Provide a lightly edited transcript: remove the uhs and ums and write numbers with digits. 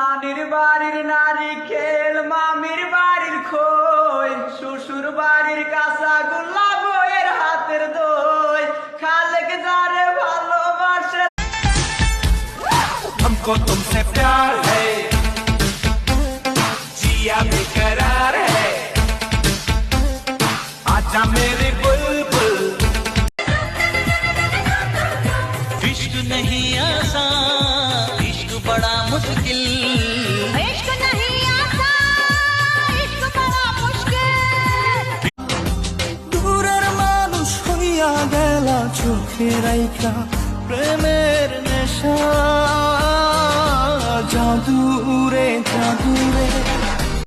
নানির বাড়ির নারিকেল, মামির বাড়ির খই, শ্বশুর বাড়ির কাঁচা গোল্লা, বউয়ের হাতের দই, খালেক যারে ভালোবাসে। हमको तुमसे प्यार है, जिया बेकरार है, आजा मेरे बुलबुल। इश्क नहीं आसान, इश्क बड़ा मुश्किल। इश्क नहीं आसान, इश्क बड़ा मुश्किल। দূরের মানুষ হইয়া গেলা চোখে রাইখা প্রেমের নেশা, জাদুরে জাদুরে